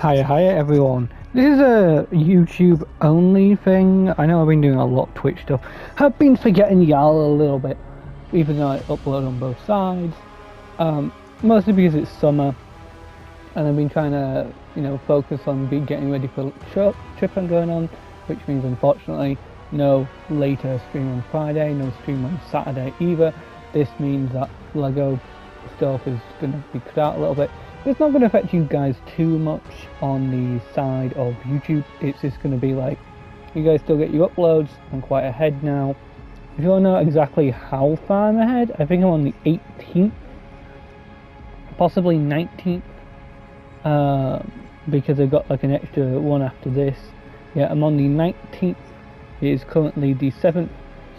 Hiya everyone. This is a YouTube only thing. I know I've been doing a lot of Twitch stuff. I've been forgetting y'all a little bit, even though I upload on both sides. Mostly because it's summer, and I've been trying to, focus on getting ready for the trip I'm going on, which means unfortunately no later stream on Friday, no stream on Saturday either. This means that Lego stuff is going to be cut out a little bit. It's not going to affect you guys too much on the side of YouTube. It's just going to be like, you guys still get your uploads. I'm quite ahead now. If you want to know exactly how far I'm ahead, I think I'm on the 18th, possibly 19th, because I got like an extra one after this. Yeah, I'm on the 19th. It is currently the 7th,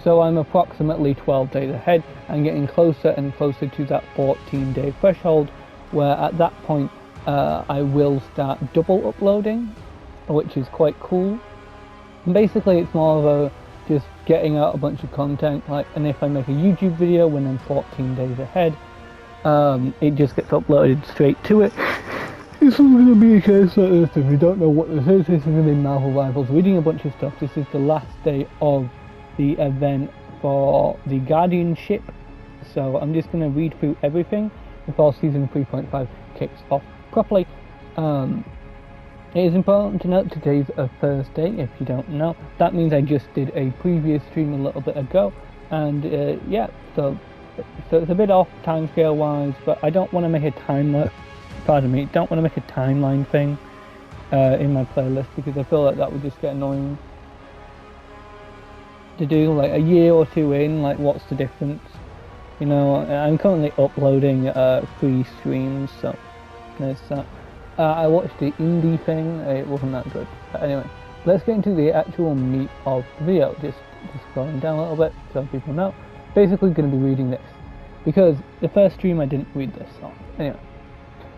so I'm approximately 12 days ahead. I'm getting closer and closer to that 14-day threshold, where at that point I will start double uploading, which is quite cool. And basically it's more of a just getting out a bunch of content, and if I make a YouTube video when I'm 14 days ahead, it just gets uploaded straight to it. It's not going to be a case like this. If you don't know what this is going to be Marvel Rivals, reading a bunch of stuff. This is the last day of the event for the Guardianship, so I'm just going to read through everything before season 3.5 kicks off properly. It is important to note today's a Thursday. If you don't know, that means I just did a previous stream a little bit ago, and yeah, so it's a bit off timescale wise, but I don't want to make a timeline thing in my playlist, because I feel like that would just get annoying to do. Like a year or two in, like what's the difference? I'm currently uploading 3 streams, so there's that. I watched the indie thing, it wasn't that good. But anyway, let's get into the actual meat of the video. Just scrolling down a little bit so people know. Basically going to be reading this, because the first stream I didn't read this on. Anyway,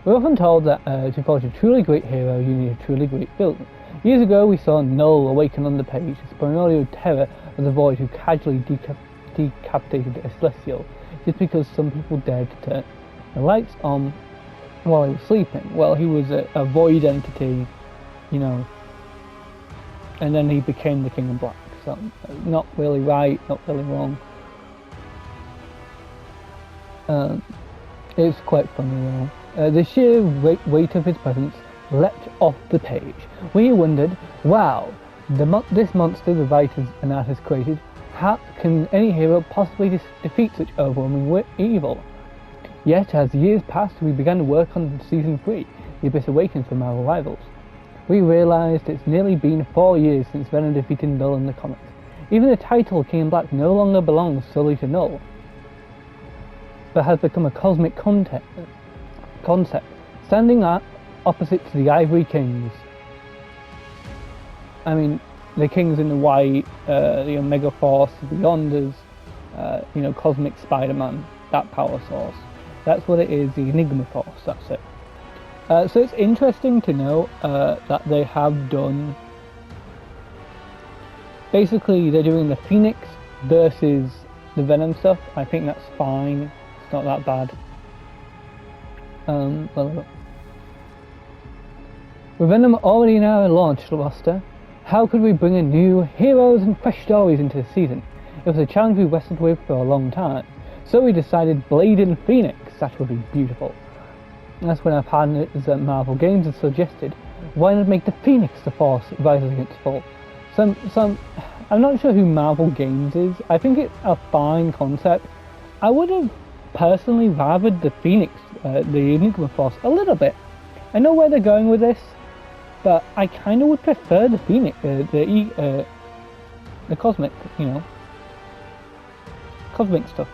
we're often told that to forge a truly great hero, you need a truly great villain. Years ago, we saw Null awaken on the page as primordial terror of the void who casually decapitated a celestial, just because some people dared to turn the lights on while he was sleeping. Well, he was a void entity, and then he became the King of Black. So, not really right, not really wrong. It's quite funny though. The sheer weight of his presence leapt off the page. We wondered, wow, this monster the writers and artists created, how can any hero possibly defeat such overwhelming evil? Yet, as years passed, we began to work on Season 3, The Abyss Awakens for Marvel Rivals. We realised it's nearly been 4 years since Venom defeated Null in the comics. Even the title King in Black no longer belongs solely to Null, but has become a cosmic concept, standing opposite to the Ivory Kings. I mean, the Kings in the white, the Omega Force, the Beyonders, Cosmic Spider-Man, that power source. That's what it is, the Enigma Force, that's it. So it's interesting to know that they have done... Basically, they're doing the Phoenix versus the Venom stuff. I think that's fine. It's not that bad. With Venom already in our launch roster, how could we bring in new heroes and fresh stories into the season? It was a challenge we wrestled with for a long time. So we decided Blade and Phoenix, that would be beautiful. That's when our partners at Marvel Games had suggested, why not make the Phoenix the force rises against fall? I'm not sure who Marvel Games is. I think it's a fine concept. I would have personally rathered the Phoenix, the Enigma Force, a little bit. I know where they're going with this, but I kind of would prefer the Phoenix, the Cosmic, Cosmic stuff.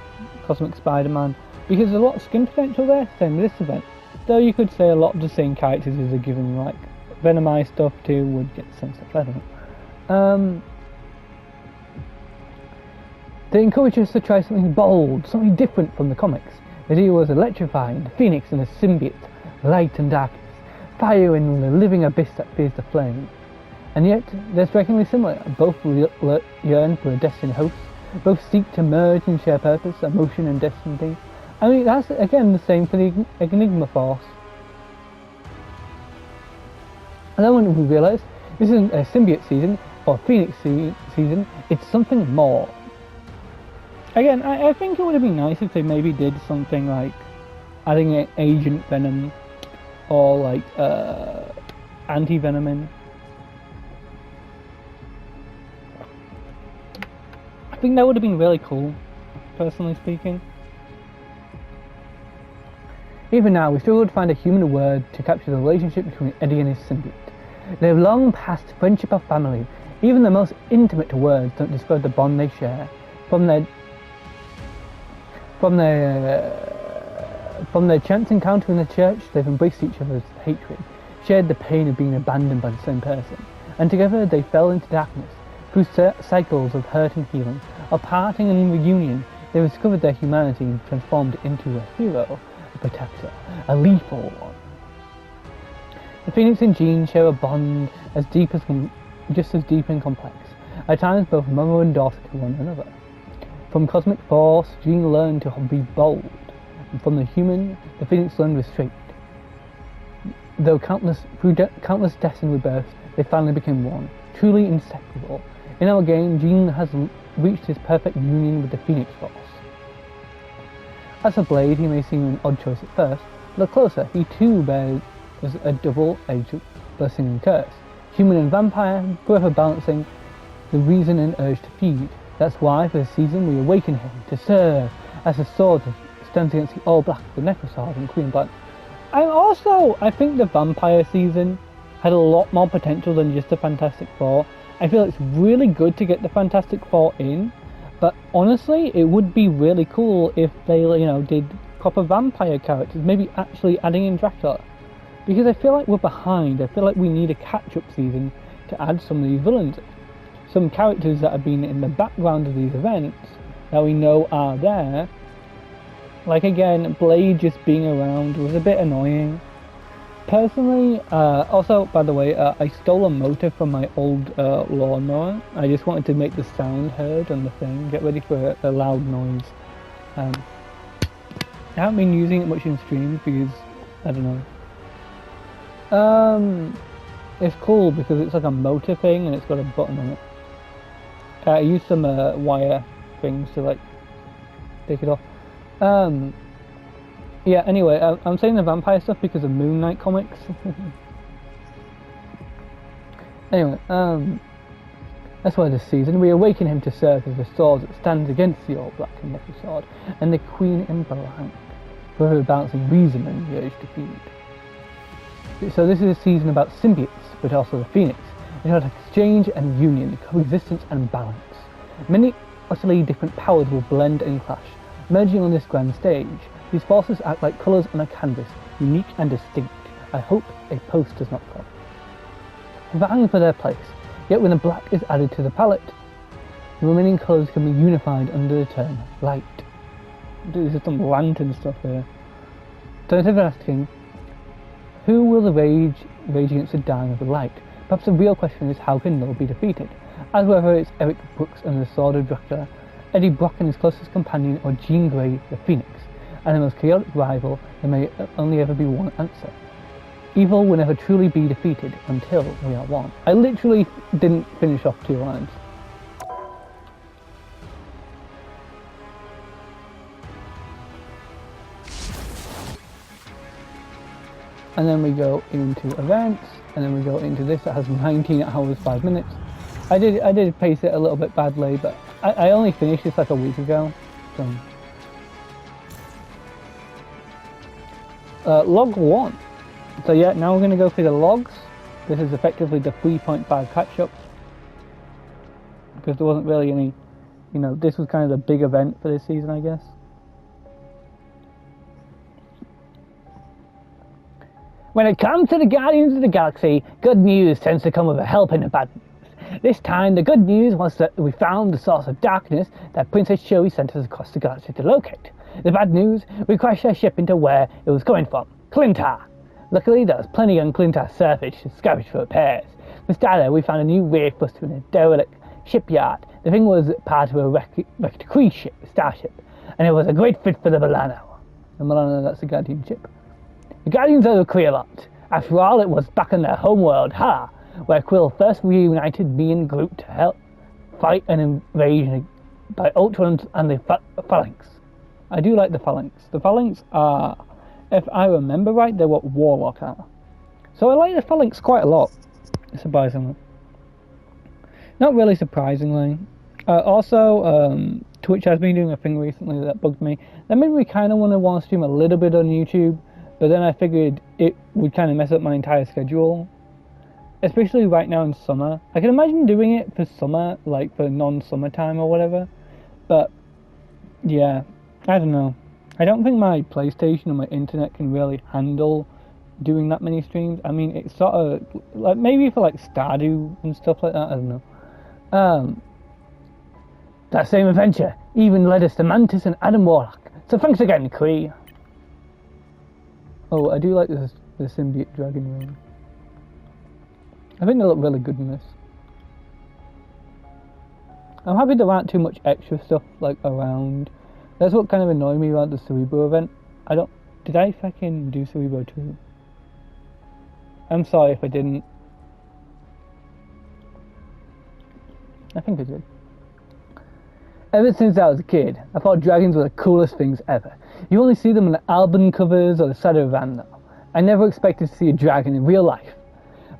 Cosmic Spider-Man, because there's a lot of skin potential there, same with this event. Though you could say a lot of the same characters as are given, like Venomized stuff too, would get the same stuff, I don't know. They encouraged us to try something bold, something different from the comics. The deal was electrifying, the Phoenix and the symbiote, light and darkness, fire and the living abyss that fears the flame. And yet, they're strikingly similar. Both yearn for a destined host. Both seek to merge and share purpose, emotion and destiny. I mean, that's again the same for the Enigma Force. And then when we realised this isn't a symbiote season or Phoenix season, it's something more. Again, I think it would have been nice if they maybe did something like adding an Agent Venom or like Anti-Venom in. I think that would have been really cool, personally speaking. Even now, we struggle to find a human word to capture the relationship between Eddie and his symbiote. They have long passed friendship or family. Even the most intimate words don't describe the bond they share. From their chance encounter in the church, they've embraced each other's hatred, shared the pain of being abandoned by the same person, and together they fell into darkness. Through cycles of hurt and healing, of parting and reunion, they discovered their humanity and transformed into a hero, a protector, a lethal one. The Phoenix and Jean share a bond just as deep and complex, at times both mother and daughter to one another. From cosmic force, Jean learned to be bold, and from the human, the Phoenix learned restraint. Through countless deaths and rebirths, they finally became one, truly inseparable. In our game, Jean has reached his perfect union with the Phoenix Force. As a Blade, he may seem an odd choice at first, but look closer, he too bears a double-edged blessing and curse. Human and vampire, forever balancing the reason and urge to feed. That's why, for this season, we awaken him to serve as a sword that stands against the All-Black, the Necrosword, and Queen Blood. I think the vampire season had a lot more potential than just the Fantastic Four. I feel it's really good to get the Fantastic Four in, but honestly, it would be really cool if they, did proper vampire characters, maybe actually adding in Dracula. Because I feel like we're behind. I feel like we need a catch-up season to add some of these villains. Some characters that have been in the background of these events that we know are there. Like again, Blade just being around was a bit annoying. Personally, also, by the way, I stole a motor from my old lawnmower. I just wanted to make the sound heard on the thing. Get ready for a loud noise. I haven't been using it much in streams because, I don't know. It's cool because it's like a motor thing and it's got a button on it. I used some wire things to like take it off. Yeah, anyway, I'm saying the vampire stuff because of Moon Knight comics. Anyway, that's why this season we awaken him to serve as the sword that stands against the All-Black and Necrosword and the Queen in Black, forever balancing reason and the urge to feed. So this is a season about symbiotes, but also the Phoenix. It's about exchange and union, coexistence and balance. Many utterly different powers will blend and clash, merging on this grand stage. These forces act like colours on a canvas, unique and distinct. I hope a post does not fall. Vying for their place, yet when the black is added to the palette, the remaining colours can be unified under the term light. There's some lantern stuff here. So instead of asking, who will the rage against the dying of the light? Perhaps the real question is, how can Null be defeated? As whether it's Eric Brooks and the Sword of Dracula, Eddie Brock and his closest companion, or Jean Grey, the Phoenix, and the most chaotic rival, there may only ever be one answer. Evil will never truly be defeated until we are one. I literally didn't finish off 2 lines. And then we go into events, and then we go into this that has 19 hours 5 minutes. I did pace it a little bit badly, but I only finished this like a week ago. So log 1. So yeah, now we're going to go through the logs. This is effectively the 3.5 catch-up, because there wasn't really any, this was kind of the big event for this season, I guess. When it comes to the Guardians of the Galaxy, good news tends to come with a helping of bad news. This time, the good news was that we found the source of darkness that Princess Shuri sent us across the galaxy to locate. The bad news, we crashed our ship into where it was coming from, Clintar. Luckily, there was plenty on Clintar's surface to scavenge for repairs. For starter, we found a new wave buster in a derelict shipyard. The thing was part of a wrecked cruise ship, starship, and it was a great fit for the Milano. The Milano, that's the Guardian ship. The Guardians are a queer lot. After all, it was back in their homeworld, where Quill first reunited me and Groot to help fight an invasion by Ultrons and the Phalanx. I do like the Phalanx. The Phalanx are, if I remember right, they're what Warlock are. So I like the Phalanx quite a lot, surprisingly. Not really surprisingly. Also, Twitch has been doing a thing recently that bugged me. That made me kind of want to stream a little bit on YouTube, but then I figured it would kind of mess up my entire schedule. Especially right now in summer. I can imagine doing it for summer, like for non-summertime or whatever. But, yeah, I don't know. I don't think my PlayStation or my internet can really handle doing that many streams. I mean, it's sort of, like, maybe for like Stardew and stuff like that, I don't know. That same adventure even led us to Mantis and Adam Warlock. So thanks again, Kree. Oh, I do like the symbiote dragon ring. I think they look really good in this. I'm happy there aren't too much extra stuff like around. That's what kind of annoyed me about the Cerebro event. Did I fucking do Cerebro 2? I'm sorry if I didn't. I think I did. Ever since I was a kid, I thought dragons were the coolest things ever. You only see them on the album covers or the side of a van though. I never expected to see a dragon in real life.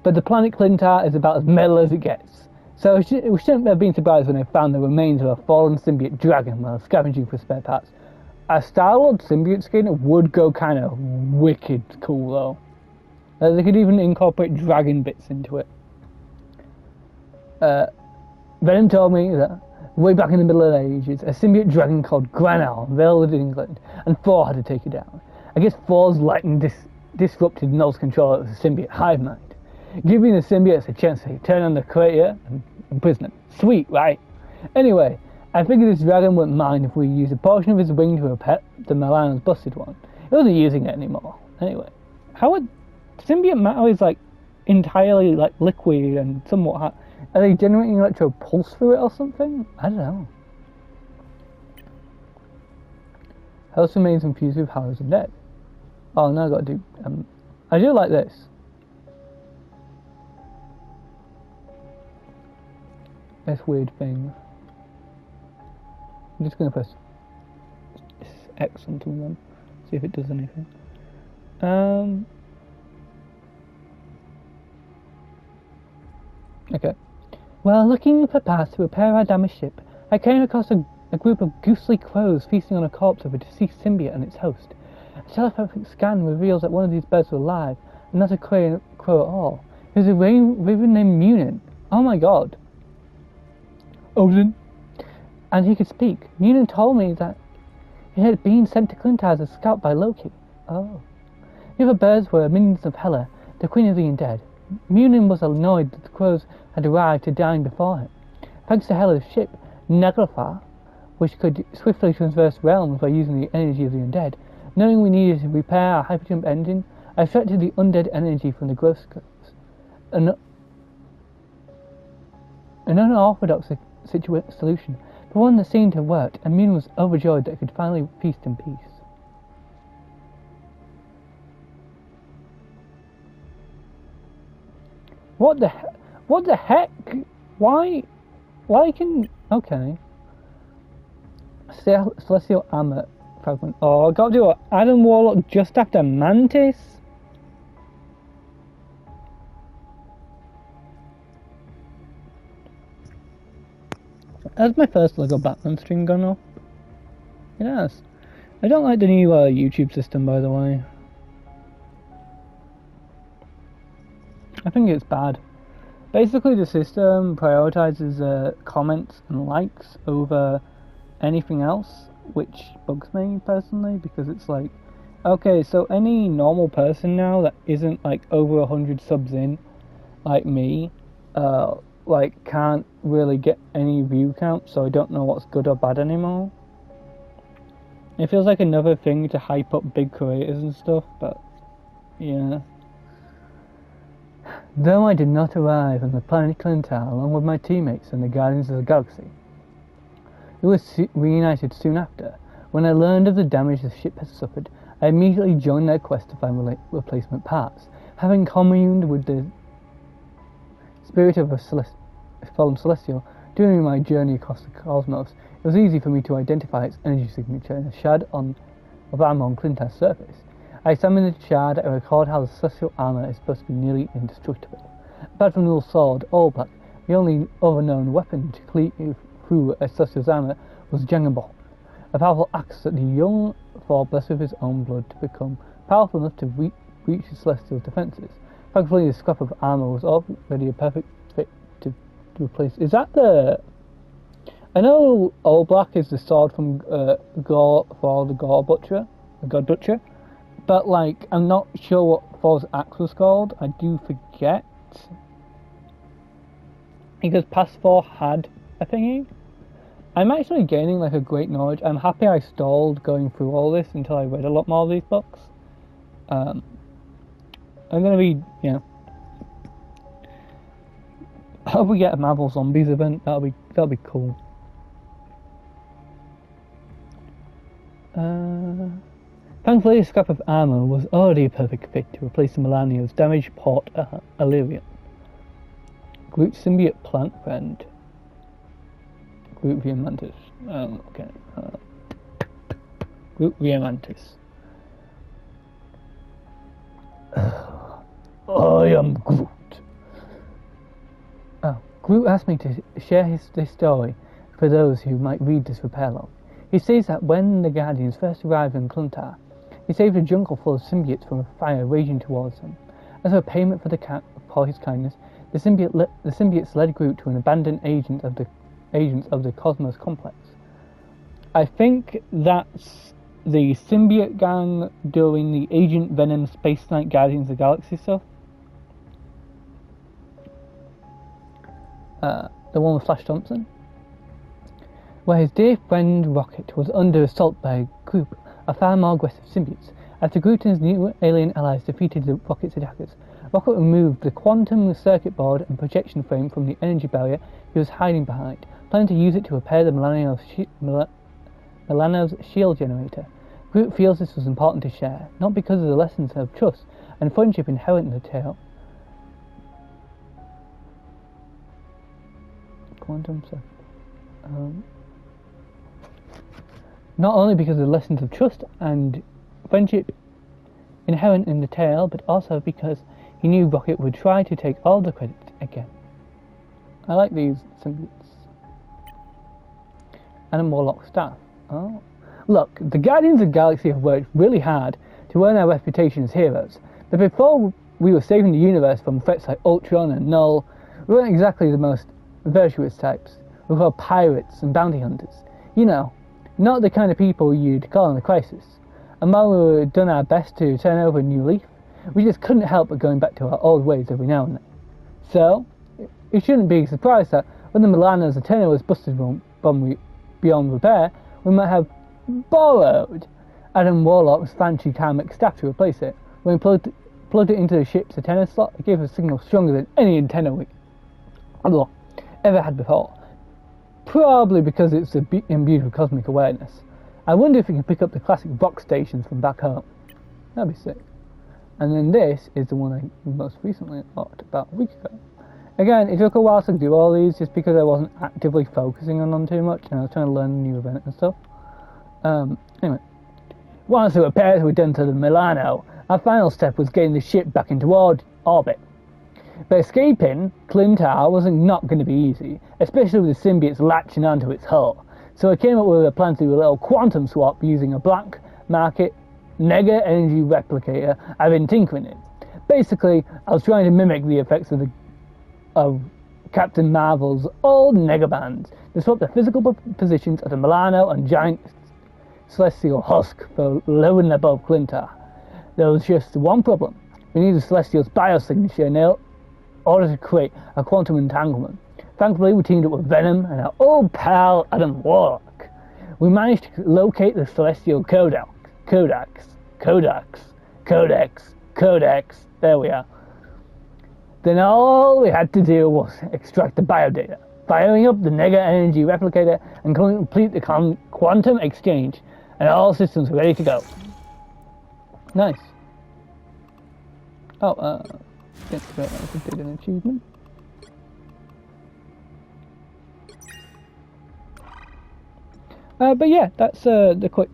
But the planet Clintar is about as metal as it gets. So we shouldn't have been surprised when they found the remains of a fallen symbiote dragon while scavenging for spare parts. A Star-Lord symbiote skin would go kind of wicked cool though. They could even incorporate dragon bits into it. Venom told me that way back in the Middle Ages, a symbiote dragon called Granal lived in England, and Thor had to take it down. I guess Thor's lightning disrupted Null's control of the symbiote hive mind, giving the symbiotes a chance to turn on the creator and imprison him. Sweet, right? Anyway, I figured this dragon wouldn't mind if we used a portion of his wing to repair the Milano's busted one. He wasn't using it anymore. Anyway, how would symbiote matter is like entirely like liquid and somewhat hot. Are they generating electro pulse through it or something? I don't know. House remains infused with Powers of Dead. Oh, now I gotta do. I do like this. This weird thing. I'm just gonna press X on them, see if it does anything. Okay. While looking for paths to repair our damaged ship, I came across a group of ghostly crows feasting on a corpse of a deceased symbiote and its host. A telepathic scan reveals that one of these birds was alive, and not a crow at all. It was a raven named Munin. Oh my god. Odin. And he could speak. Munin told me that he had been sent to Clintar as a scout by Loki. Oh. The other birds were minions of Hela, the queen of the undead. Munin was annoyed that the crows had arrived to dine before him. Thanks to Hela's ship, Naglfar, which could swiftly traverse realms by using the energy of the undead, knowing we needed to repair our hyperjump engine, I extracted the undead energy from the ghost crows. An unorthodox solution, but one that seemed to have worked, and Munin was overjoyed that he could finally feast in peace. What the heck? What the heck? Why can... Okay. Celestial Armor Fragment. Oh, I gotta do an Adam Warlock just after Mantis? Has my first LEGO Batman stream gone off? It has. I don't like the new YouTube system, by the way. I think it's bad. Basically, the system prioritizes comments and likes over anything else, which bugs me personally, because it's like, okay, so any normal person now that isn't like over 100 subs in, like me, like can't really get any view count, so I don't know what's good or bad anymore. It feels like another thing to hype up big creators and stuff, but yeah. Though I did not arrive on the planet Clintar along with my teammates and the Guardians of the Galaxy, we were reunited soon after. When I learned of the damage the ship had suffered, I immediately joined their quest to find replacement parts. Having communed with the spirit of a fallen celestial during my journey across the cosmos, it was easy for me to identify its energy signature in a shard of armor on Clintar's surface. I examined the shard and recalled how the celestial armor is supposed to be nearly indestructible. Apart from the little sword, all black, the only other known weapon to cleave through a celestial's armor was Jangabot, a powerful axe that the young Thor blessed with his own blood to become powerful enough to reach the celestial's defences. Thankfully, the scrap of armor was already a perfect fit to replace. Is that the? I know all black is the sword from Thor, the God Butcher, but like I'm not sure what Thor's axe was called. I do forget because past Thor had a thingy. I'm actually gaining like a great knowledge. I'm happy I stalled going through all this until I read a lot more of these books. I'm gonna be, I hope we get a Marvel Zombies event. That'll be cool. Thankfully, a scrap of armor was already a perfect fit to replace the Milano's damaged port Illyrian. Groot symbiote plant friend. Groot via Mantis. Okay. Groot via Mantis. I am Groot. Groot asked me to share this story for those who might read this repair log. He says that when the Guardians first arrived in Clintar, he saved a jungle full of symbiotes from a fire raging towards them. As a payment for his kindness, the symbiotes led Groot to an abandoned agents of the Cosmos Complex. I think that's the symbiote gang during the Agent Venom Space Knight Guardians of the Galaxy stuff. The one with Flash Thompson. Where his dear friend Rocket was under assault by a group of far more aggressive symbiotes. After Groot and his new alien allies defeated the Rocket's attackers, Rocket removed the quantum circuit board and projection frame from the energy barrier he was hiding behind, planning to use it to repair the Milano's shield generator. Groot feels this was important to share, not because of the lessons of trust and friendship inherent in the tale. Quantum circuit. Not only because of the lessons of trust and friendship inherent in the tale, but also because he knew Rocket would try to take all the credit again. I like these symbiotes. And a Warlock staff. Oh. Look, the Guardians of the Galaxy have worked really hard to earn our reputation as heroes, but before we were saving the universe from threats like Ultron and Null, we weren't exactly the most virtuous types. We were pirates and bounty hunters. You know, not the kind of people you'd call in a crisis. And while we were done our best to turn over a new leaf, we just couldn't help but going back to our old ways every now and then. So, you shouldn't be surprised that when the Milano's antenna was busted beyond repair, we might have borrowed Adam Warlock's fancy Karmic staff to replace it. When we plugged it into the ship's antenna slot, it gave a signal stronger than any antenna we ever had before. Probably because it's imbued with cosmic awareness. I wonder if we can pick up the classic Vox stations from back home. That'd be sick. And then this is the one I most recently unlocked about a week ago. Again, it took a while to do all these just because I wasn't actively focusing on them too much and I was trying to learn a new event and stuff. Anyway. Once the repairs were done to the Milano, our final step was getting the ship back into orbit. But escaping Clintar was not going to be easy, especially with the symbiotes latching onto its hull. So I came up with a plan to do a little quantum swap using a black market nega energy replicator I've been tinkering in. Basically, I was trying to mimic the effects of Captain Marvel's old nega bands to swap the physical positions of the Milano and giant celestial husk for low and above Clintar. There was just one problem. We needed Celestial's biosignature in order to create a quantum entanglement. Thankfully, we teamed up with Venom and our old pal Adam Warlock. We managed to locate the Celestial Codex. There we are. Then all we had to do was extract the biodata, firing up the nega energy replicator and complete the quantum exchange, and all systems were ready to go. Nice. Oh, didn't realize I did an achievement. But yeah, that's the quick,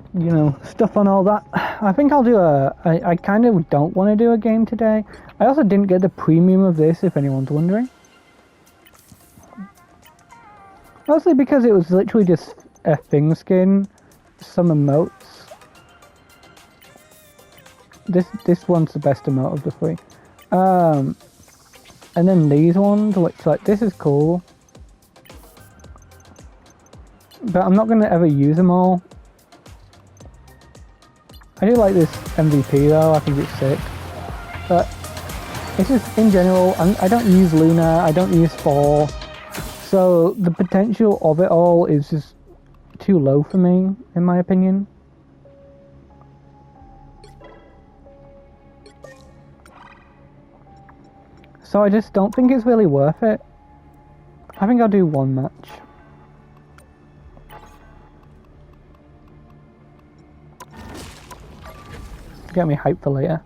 stuff on all that. I think I'll do I kind of don't want to do a game today. I also didn't get the premium of this, if anyone's wondering. Mostly because it was literally just a thing skin, some emotes. This one's the best emote of the three. And then these ones, which like, this is cool. But I'm not going to ever use them all. I do like this MVP though, I think it's sick. But it's just, in general, I don't use Luna, I don't use Thor. So the potential of it all is just too low for me, in my opinion. So I just don't think it's really worth it. I think I'll do one match. Get me hyped for later.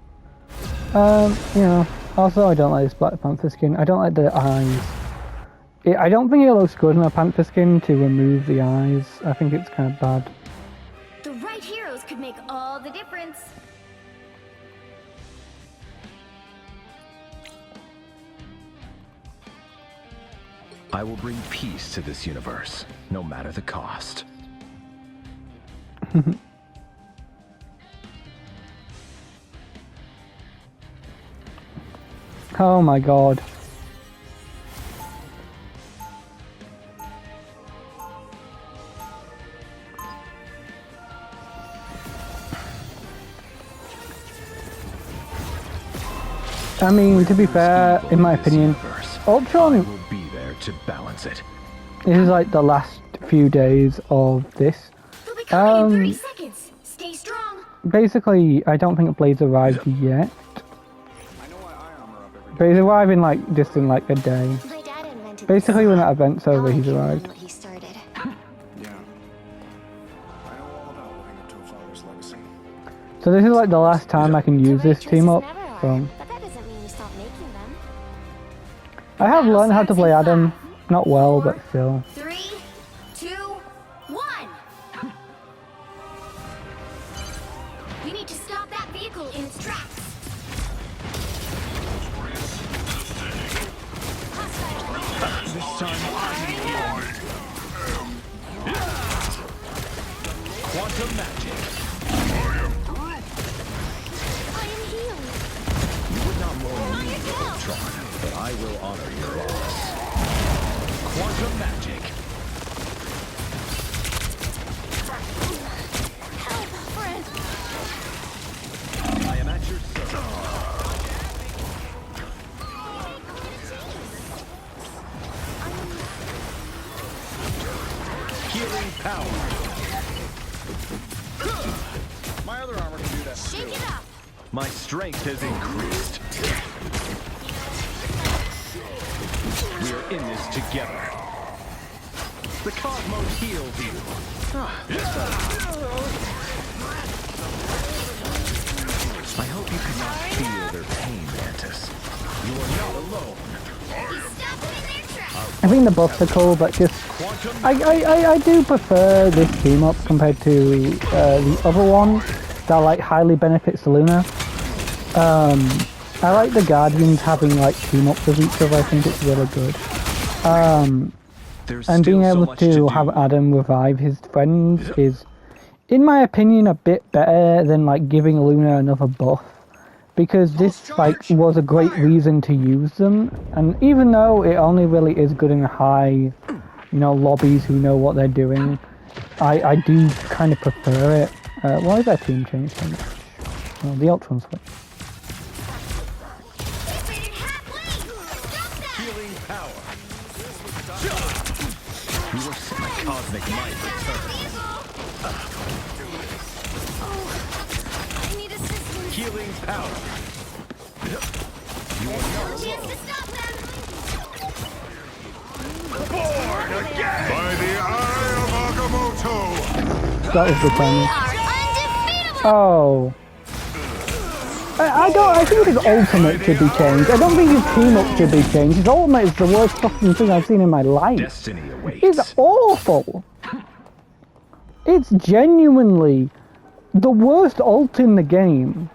Also I don't like this Black Panther skin. I don't like the eyes. I don't think it looks good in a Panther skin to remove the eyes. I think it's kind of bad. The right heroes could make all the difference. I will bring peace to this universe, no matter the cost. Oh my god. I mean, to be fair, in my opinion, Ultron will be there to balance it. This is like the last few days of this. They'll be coming in 30 seconds. Stay strong. Basically, I don't think Blade's arrived yet. But he's arriving like just in like a day. Basically, when that event's over, he's arrived. So this is like the last time I can use this team up. So I have learned how to play Adam, not well, but still. 3, 2, 1. We need to stop that vehicle in its tracks. This time I Quantum magic. I am healed. You would not mourn me, Ultron, but I will honor your loss. Quantum magic. Help, friend. I am at your service. Healing power. My other armor can do that. Shake it up. My strength has increased. We are in this together. The cosmos heals you. I hope you can not feel their pain, Mantis. You are not alone. I think the buffs are cool, but just I do prefer this team up compared to the other one that like highly benefits Luna. I like the Guardians having like team ups with each other. I think it's really good. And being able to have Adam revive his friends is, in my opinion, a bit better than like giving Luna another buff. Because this like was a great reason to use them, and even though it only really is good in the high, lobbies who know what they're doing, I do kind of prefer it. Why is that team changed so much? Oh, the Ultron switch. Healing power. My cosmic might returns. I need assistance. Healing power. You are not Chance to stop them. Born again by the Eye of Agamotto. That was the timing. Are undefeatable. Oh. I think his ultimate should be changed. I don't think his team up should be changed. His ultimate is the worst fucking thing I've seen in my life. Destiny awaits. It's awful. It's genuinely the worst ult in the game.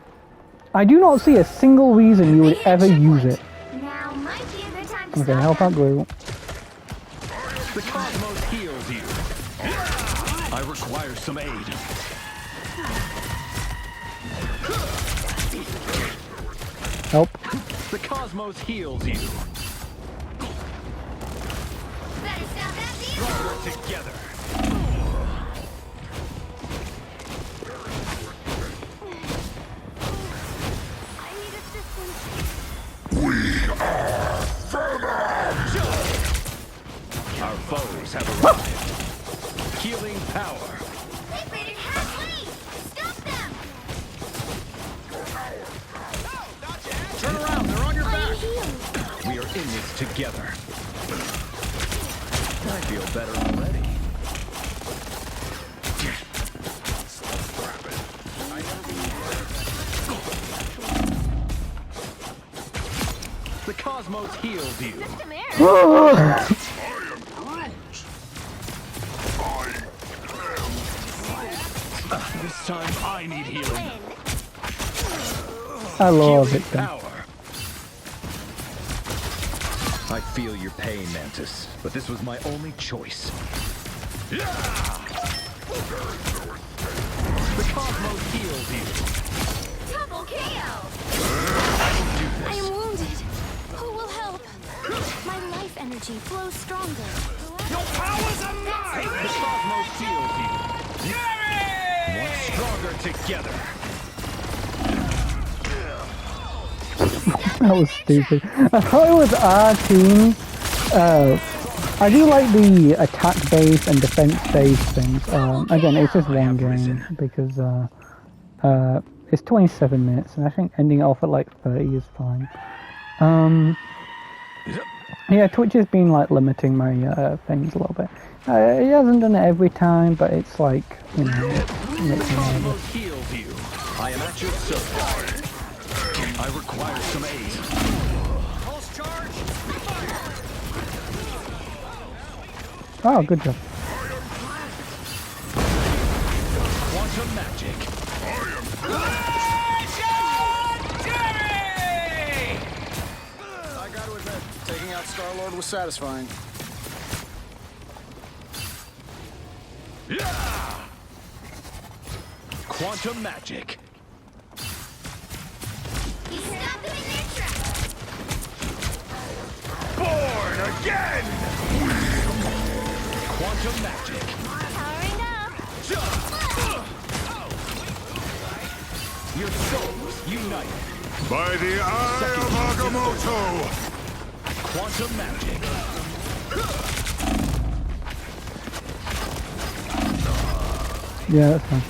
I do not see a single reason you would ever use it. Now might be a good time to Okay, stop help them. out Glue. The cosmos heals you. I require some aid. Help. The cosmos heals you. Better stop that vehicle. Stronger together. I need assistance. Our foes have arrived. Healing power. They've made it halfway. Stop them. Turn around, they're on your I am back. healed. We are in this together. I feel better already. The cosmos heals you. Some air. This time I need healing. I love Healing it. Then. power. I feel your pain, Mantis, but this was my only choice. The cosmos heals you. Double KO. I am wounded. Who will help? My life energy flows stronger. Your powers are mine! The cosmos heals you. One stronger together. That was stupid. I thought it was our team. I do like the attack base and defense base things. Again, it's just one game because it's 27 minutes, and I think ending it off at like 30 is fine. Yeah, Twitch has been like limiting my things a little bit. It hasn't done it every time, but it's like, you know, it makes me nervous. Cosmos heals you. I am at your service. I require some aid. Pulse charge. Oh, good job. Quantum magic. I gotta admit, taking out Star-Lord was satisfying. Quantum magic. You stop them in their tracks. Born again! Quantum magic. Powering up. Your souls unite. By the eye of Agamotto! Quantum magic. Yeah, that's fine.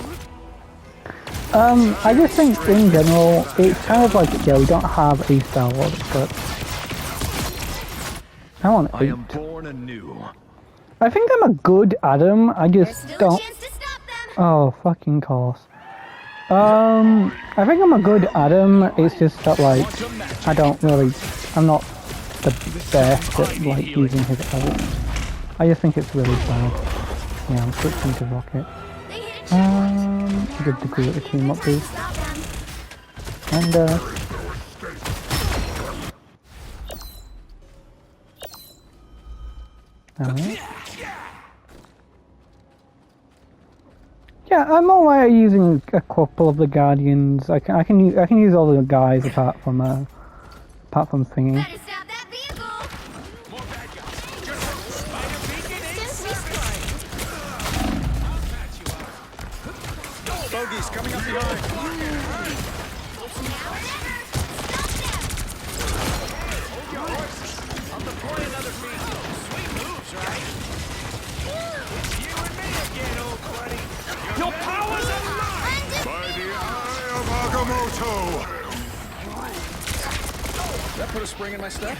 I just think in general, it's kind of like, yeah, we don't have a Star Wars, but I want I 8. am born anew. I think I'm a good Adam, I There's just still a don't... chance to stop them. Oh, fucking course. I think I'm a good Adam, it's just that, like, Quantum magic. I don't really... I'm not the best at, like, using his ult. I just think it's really bad. Yeah, I'm switching to Rocket. They hit a checkpoint. Good degree of the team up boost. Stop them. And, alright. Yeah, I'm alright using a couple of the Guardians. I can use all the guys apart from thingy. Better stop that vehicle. Distance restored. Bogies coming up behind. It's now or never. Stop them. Your powers are mine! By the eye of Agamotto! That put a spring in my step.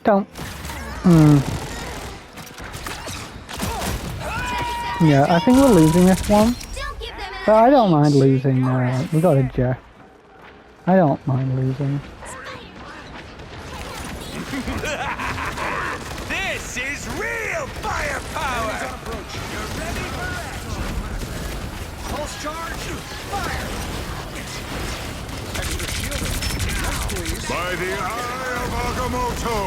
Don't. Yeah, I think we're losing this one. But I don't mind losing. We got a Jeff. I don't mind losing. This is real firepower! You're ready for action! Pulse charge! Fire! Extra shielding. Yes, please. By the eye of Agamotto!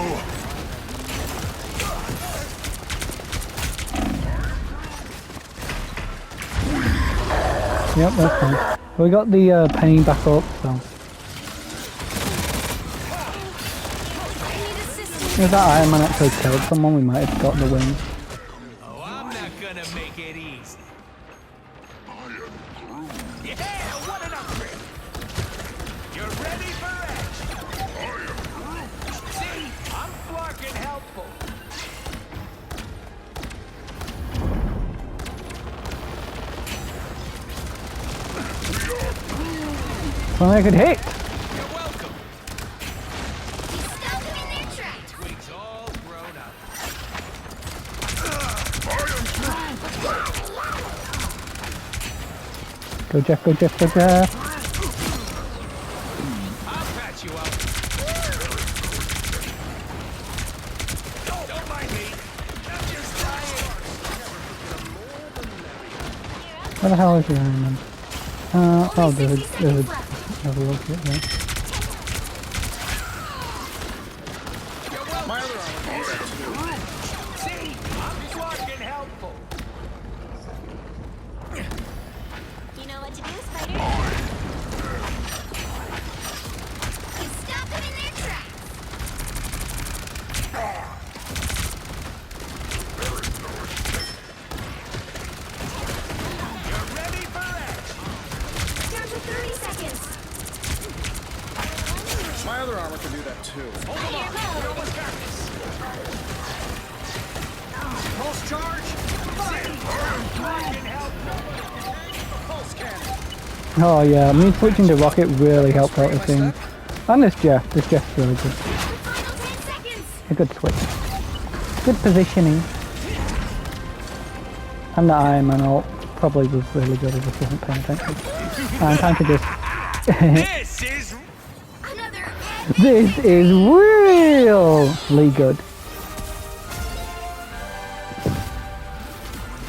Yep, that's fine. We got the penny back up, so. If that Iron Man actually killed someone, we might have got the win. Oh, I'm not gonna make it easy. Yeah, what an upgrade! You're ready for action! See, I'm flarking helpful. Well, I could hit! You're welcome. Stop them in their tracks. Twigs all grown up. Go Jeff, go Jeff, go Jeff! I'll patch you up. Don't mind me. I'm just trying. Where the hell is your Iron Man? Oh, there's a look at there. My other armor. See, I'm flarking helpful. You know what to do, Spider. You stop them in their tracks. You're ready for action. Down to 30 seconds. My other armor can do that too. Pulse charge! Pulse cannon! Oh yeah, me switching to Rocket really helped out the thing. And this Jeff's really good. Final 10 seconds. A good switch. Good positioning. And the Iron Man ult probably was really good if I wasn't paying attention. And time to just... This is Another This is really good.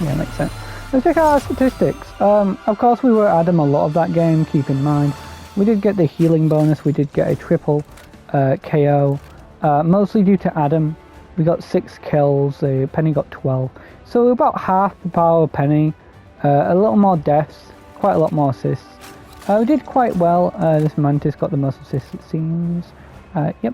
Yeah, makes sense. Let's check out our statistics. Of course we were Adam a lot of that game, keep in mind. We did get the healing bonus, we did get a triple KO. Mostly due to Adam. We got 6 kills, Penny got 12. So about half the power of Penny. A little more deaths, quite a lot more assists. We did quite well. This Mantis got the most assists it seems. Yep.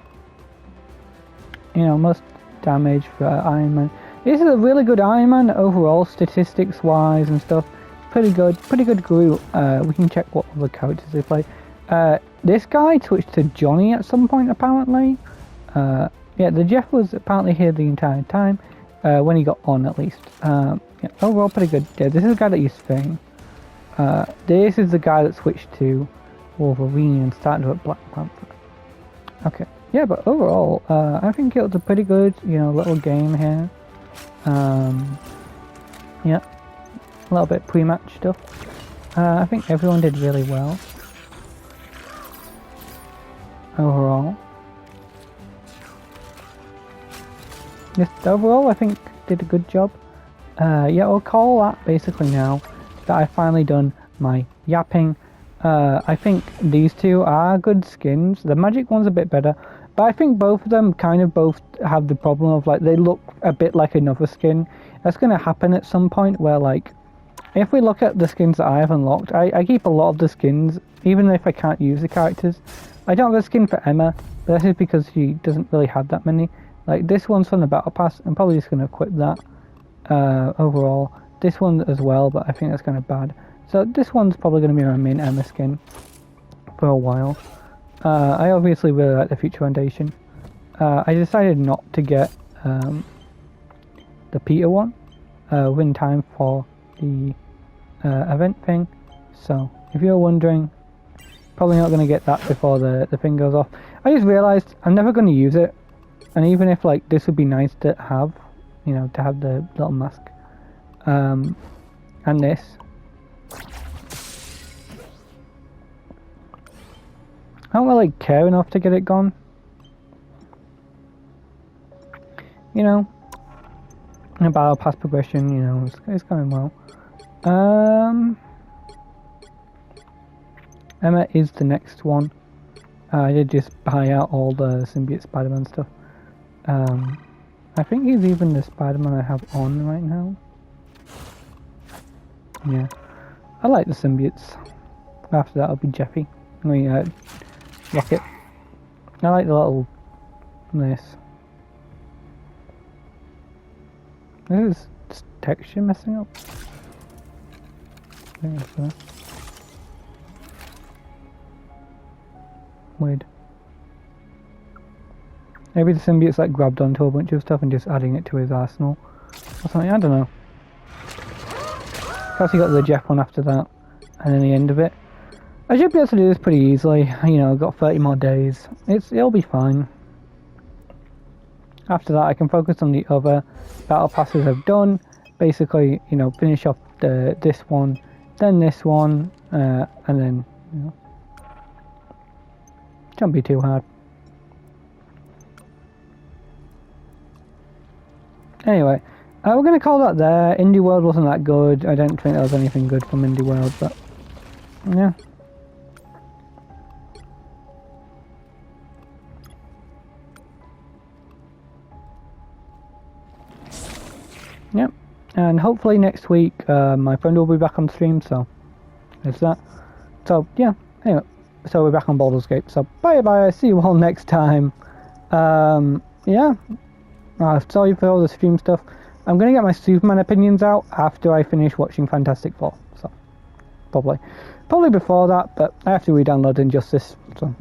You know, most damage for Iron Man. This is a really good Iron Man overall, statistics wise and stuff. Pretty good group. We can check what other characters they play. This guy switched to Johnny at some point apparently. Yeah, the Jeff was apparently here the entire time. When he got on at least. Yeah, overall pretty good. Yeah, this is the guy that used Fang. This is the guy that switched to Wolverine and started with Black Panther. Okay. Yeah, but overall, I think it was a pretty good, you know, little game here. Yeah, a little bit pre-match stuff. I think everyone did really well. Overall. Just overall, I think did a good job. Yeah, I'll call that basically now that I've finally done my yapping. I think these two are good skins. The magic one's a bit better, but I think both of them kind of both have the problem of like they look a bit like another skin. That's going to happen at some point where like if we look at the skins that I have unlocked, I keep a lot of the skins even if I can't use the characters. I don't have a skin for Emma, but that's just because she doesn't really have that many. Like this one's from the battle pass. I'm probably just going to equip that overall. This one as well, but I think that's kind of bad. So this one's probably going to be my main Emma skin for a while. I obviously really like the Future Foundation. I decided not to get the Peter one in time for the event thing. So if you're wondering, probably not going to get that before the thing goes off. I just realised I'm never going to use it. And even if like this would be nice to have, you know, to have the little mask, and this. I don't really care enough to get it gone. You know, in a battle pass progression, you know, it's going well. Emma is the next one. I did just buy out all the symbiote Spider-Man stuff. I think he's even the Spider-Man I have on right now. Yeah, I like the symbiotes. After that, I'll be Jeffy. I mean, Rocket. I like the little this. Is this texture messing up? I think so. Weird. Maybe the symbiote's like grabbed onto a bunch of stuff and just adding it to his arsenal or something, I don't know. Perhaps he got the Jeff one after that, and then the end of it. I should be able to do this pretty easily, you know, I've got 30 more days. It'll be fine. After that I can focus on the other battle passes I've done. Basically, you know, finish off this one, then this one, and then, you know, can't be too hard. Anyway, we're going to call that there. Indie World wasn't that good. I don't think there was anything good from Indie World, but yeah. Yep, and hopefully next week my friend will be back on stream, so there's that. So yeah, anyway, so we're back on Baldur's Gate, so bye bye, see you all next time. Yeah, sorry for all the stream stuff. I'm gonna get my Superman opinions out after I finish watching Fantastic Four, so probably before that, but I have to re-download Injustice, so